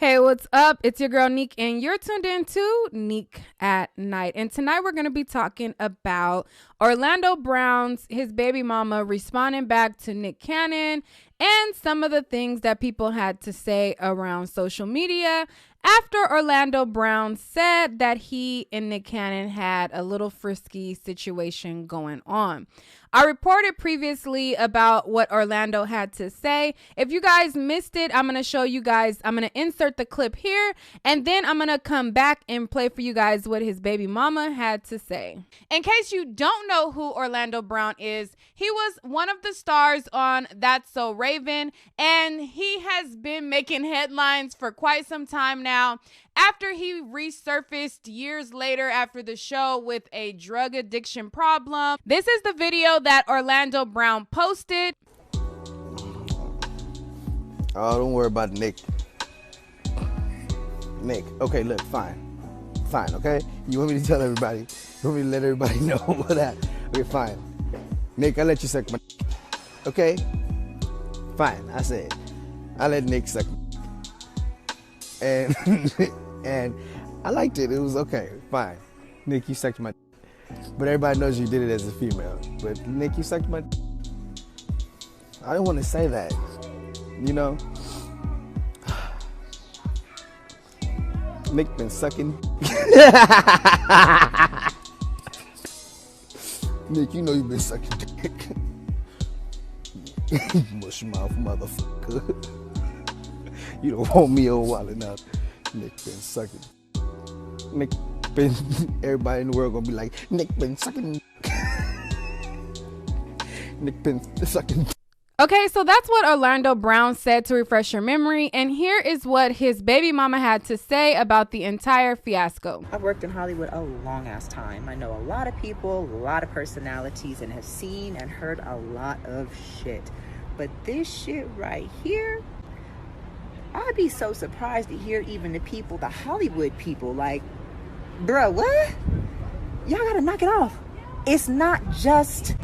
Hey, what's up? It's your girl Nique, and you're tuned in to Nique at Night. And tonight we're going to be talking about Orlando Brown's his baby mama responding back to Nick Cannon and some of the things that people had to say around social media after Orlando Brown said that he and Nick Cannon had a little frisky situation going on. I reported previously about what Orlando had to say. If you guys missed it, I'm going to show you guys. I'm going to insert the clip here, and then I'm going to come back and play for you guys what his baby mama had to say. In case you don't know who Orlando Brown is, he was one of the stars on That's So Raven, and he has been making headlines for quite some time now after he resurfaced years later after the show with a drug addiction problem. This is the video that Orlando Brown posted. Oh, don't worry about Nick. Nick, okay, look, fine, okay? You want me to tell everybody? You want me to let everybody know what that? Okay, fine. Nick, I let you suck my okay? Fine, I said. I let Nick suck my and and I liked it. It was okay, fine. Nick, you sucked my but everybody knows you did it as a female. But Nick, you sucked my I didn't want to say that, you know? Nick been sucking. Nick, you know you been sucking dick. Mush mouth motherfucker. You don't want me on wild enough. Nick been sucking. Nick been, everybody in the world gonna be like, Nick been sucking. Nick been sucking. Okay, so that's what Orlando Brown said to refresh your memory, and here is what his baby mama had to say about the entire fiasco. I've worked in Hollywood a long ass time. I know a lot of people, a lot of personalities, and have seen and heard a lot of shit. But this shit right here, I'd be so surprised to hear even the people, the Hollywood people, like, bruh, what? Y'all gotta knock it off. It's not just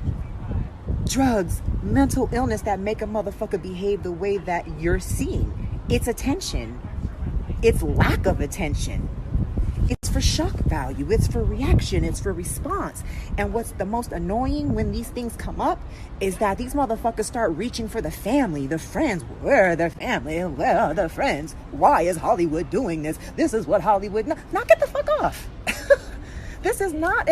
drugs, mental illness that make a motherfucker behave the way that you're seeing. It's attention. It's lack of attention. It's for shock value. It's for reaction. It's for response. And what's the most annoying when these things come up is that these motherfuckers start reaching for the family, the friends. Where are the family? Where are the friends? Why is Hollywood doing this? This is what Hollywood... Knock it the fuck off. This is not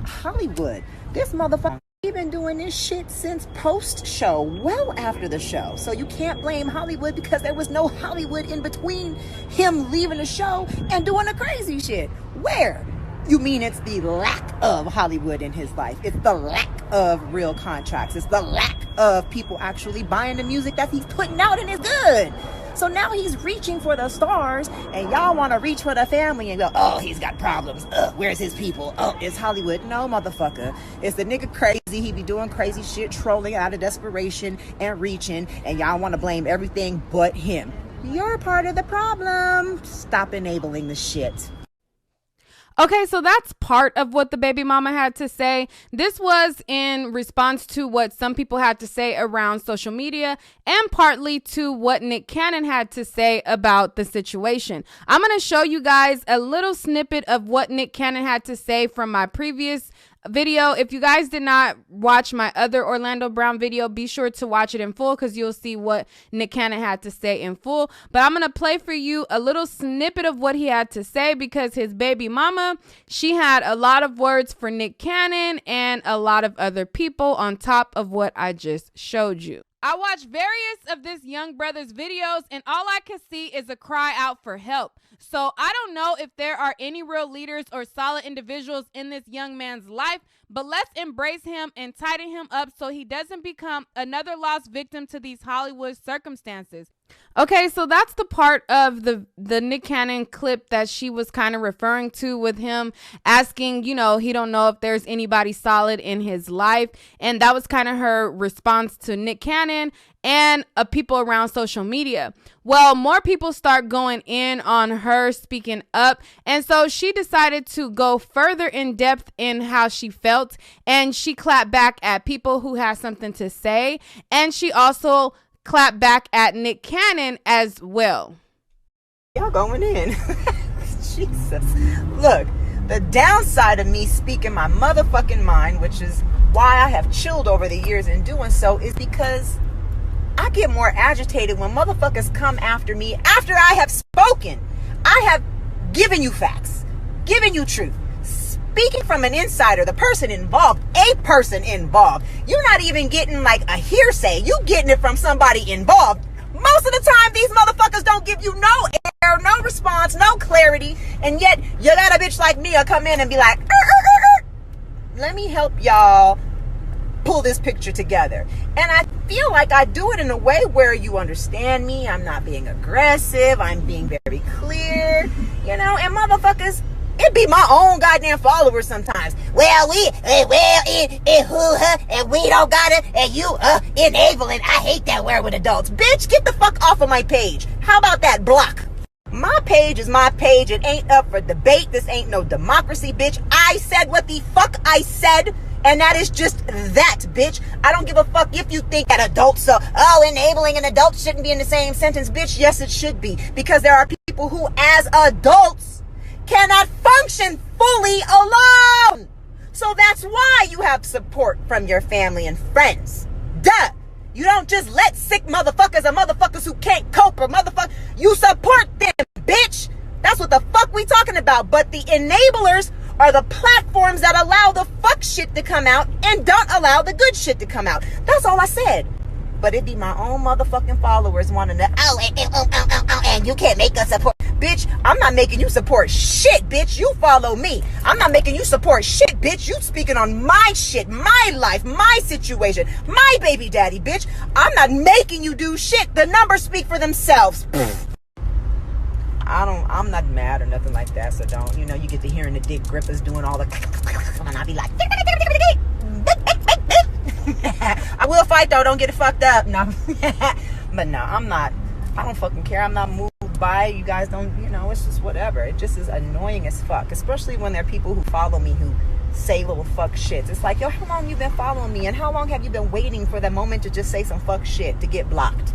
Hollywood. This motherfucker... We've been doing this shit since post-show, well after the show. So you can't blame Hollywood because there was no Hollywood in between him leaving the show and doing the crazy shit. Where? You mean it's the lack of Hollywood in his life. It's the lack of real contracts. It's the lack of people actually buying the music that he's putting out and is good. So now he's reaching for the stars, and y'all want to reach for the family and go, oh, he's got problems. Where's his people? Oh, it's Hollywood. No, motherfucker. It's the nigga crazy. He be doing crazy shit, trolling out of desperation and reaching, and y'all want to blame everything but him. You're part of the problem. Stop enabling the shit. Okay, so that's part of what the baby mama had to say. This was in response to what some people had to say around social media and partly to what Nick Cannon had to say about the situation. I'm going to show you guys a little snippet of what Nick Cannon had to say from my previous video. If you guys did not watch my other Orlando Brown video, be sure to watch it in full because you'll see what Nick Cannon had to say in full. But I'm going to play for you a little snippet of what he had to say because his baby mama, she had a lot of words for Nick Cannon and a lot of other people on top of what I just showed you. I watched various of this young brother's videos and all I can see is a cry out for help. So I don't know if there are any real leaders or solid individuals in this young man's life, but let's embrace him and tighten him up so he doesn't become another lost victim to these Hollywood circumstances. Okay, so that's the part of the Nick Cannon clip that she was kind of referring to with him asking, you know, he don't know if there's anybody solid in his life. And that was kind of her response to Nick Cannon and people around social media. Well, more people start going in on her speaking up. And so she decided to go further in depth in how she felt. And she clapped back at people who had something to say. And she also clap back at Nick Cannon as well. Y'all going in. Jesus. Look, the downside of me speaking my motherfucking mind, which is why I have chilled over the years in doing so, is because I get more agitated when motherfuckers come after me after I have spoken. I have given you facts, given you truth. Speaking from an insider, the person involved, a person involved. You're not even getting like a hearsay. You getting it from somebody involved. Most of the time, these motherfuckers don't give you no air, no response, no clarity. And yet, you got a bitch like me to come in and be like, let me help y'all pull this picture together. And I feel like I do it in a way where you understand me. I'm not being aggressive. I'm being very clear, you know, and motherfuckers, it be my own goddamn followers sometimes. Well, and we don't got it, and you enabling. I hate that word with adults. Bitch, get the fuck off of my page. How about that? Block. My page is my page. It ain't up for debate. This ain't no democracy, bitch. I said what the fuck I said, and that is just that, bitch. I don't give a fuck if you think that adults are, enabling and adults shouldn't be in the same sentence, bitch. Yes, it should be, because there are people who, as adults, cannot function fully alone. So that's why you have support from your family and friends. Duh. You don't just let sick motherfuckers or motherfuckers who can't cope or motherfuckers. You support them, bitch. That's what the fuck we talking about. But the enablers are the platforms that allow the fuck shit to come out and don't allow the good shit to come out. That's all I said. But it be my own motherfucking followers wanting to, and you can't make us support. Bitch, I'm not making you support shit, bitch. You follow me. I'm not making you support shit, bitch. You speaking on my shit, my life, my situation, my baby daddy, bitch. I'm not making you do shit. The numbers speak for themselves. I'm not mad or nothing like that, so don't, you get to hearing the dick grippers doing all the, and I'll be like, I will fight though, don't get it fucked up. No. But no, I don't fucking care. I'm not moved by it. You guys don't, it's just whatever. It just is annoying as fuck, especially when there are people who follow me who say little fuck shits. It's like, yo, how long you been following me, and how long have you been waiting for that moment to just say some fuck shit to get blocked?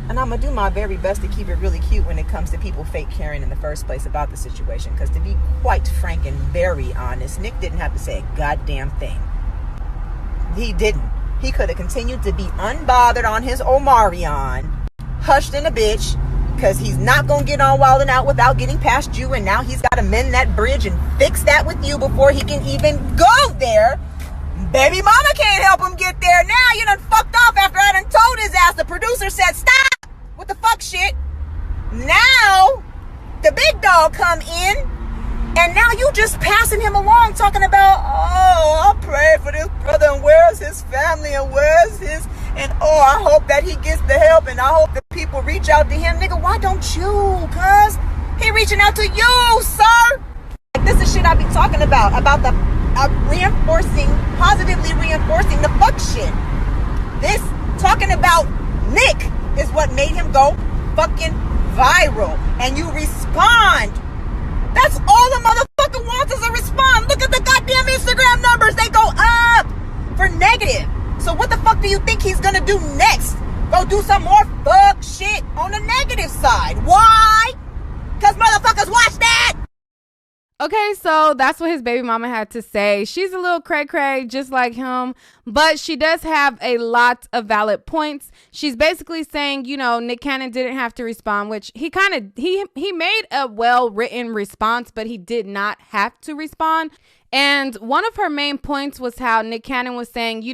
And I'm gonna do my very best to keep it really cute when it comes to people fake caring in the first place about the situation, because to be quite frank and very honest, Nick didn't have to say a goddamn thing. He didn't. He could have continued to be unbothered on his Omarion, hushed in a bitch, because he's not going to get on Wild 'N Out without getting past you, and now he's got to mend that bridge and fix that with you before he can even go there. Baby mama can't help him get there. Now you done fucked off after I done told his ass. The producer said, stop with the fuck shit. Now, the big dog come in, and now you just passing him along talking about, I'll pray for this brother, and where's his family, and where's his, and I hope that he gets the help, and I hope that people reach out to him. Nigga, why don't you? Cuz he reaching out to you, sir. Like, this is shit I be talking about the positively reinforcing the fuck shit. This talking about Nick is what made him go fucking viral, and you respond. That's all the motherfucker wants is a response. Look at the goddamn Instagram numbers. They go up for negative. So what the fuck do you think he's gonna do next? Go do some more fuck shit on the negative side. Why? Because motherfuckers watch that. Okay, so that's what his baby mama had to say. She's a little cray-cray, just like him, but she does have a lot of valid points. She's basically saying, Nick Cannon didn't have to respond, which he made a well-written response, but he did not have to respond. And one of her main points was how Nick Cannon was saying,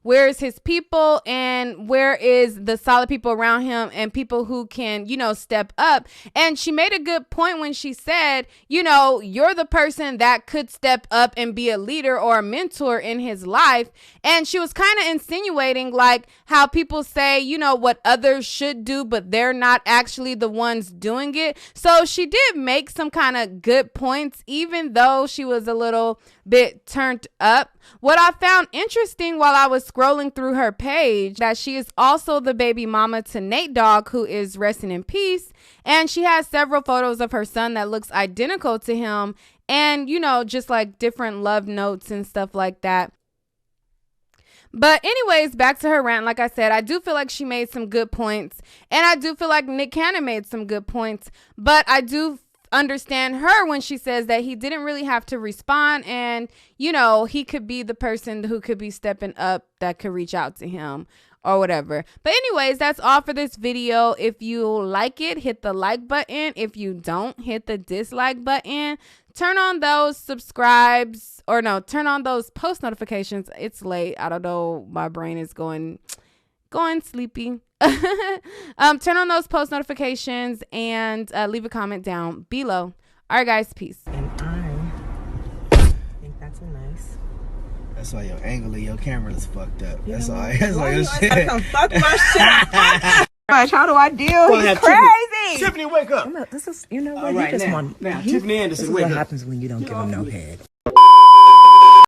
where's his people and where is the solid people around him and people who can, step up. And she made a good point when she said, you're the person that could step up and be a leader or a mentor in his life. And she was kind of insinuating like how people say, what others should do, but they're not actually the ones doing it. So she did make some kind of good points, even though she was a little bit turned up. What I found interesting while I was scrolling through her page, that she is also the baby mama to Nate Dogg, who is resting in peace, and she has several photos of her son that looks identical to him, and just like different love notes and stuff like that. But anyways, back to her rant. Like I said, I do feel like she made some good points, and I do feel like Nick Cannon made some good points, but I do understand her when she says that he didn't really have to respond, and you know, he could be the person who could be stepping up that could reach out to him or whatever. But anyways, that's all for this video. If you like it, hit the like button. If you don't, hit the dislike button. Turn on those subscribes, or no, turn on those post notifications. It's late. I don't know. My brain is going sleepy. Turn on those post notifications and leave a comment down below. All right, guys. Peace. And I think that's a nice. That's why your angle of your camera is fucked up. You That's know why. what? That's why Why your you shit. always come fuck my shit. How do I deal? He's crazy. Tiffany, wake up. This is, you know what? All right, you just now, want. now, Tiffany Anderson, This is wake what up. happens when you don't give him no head.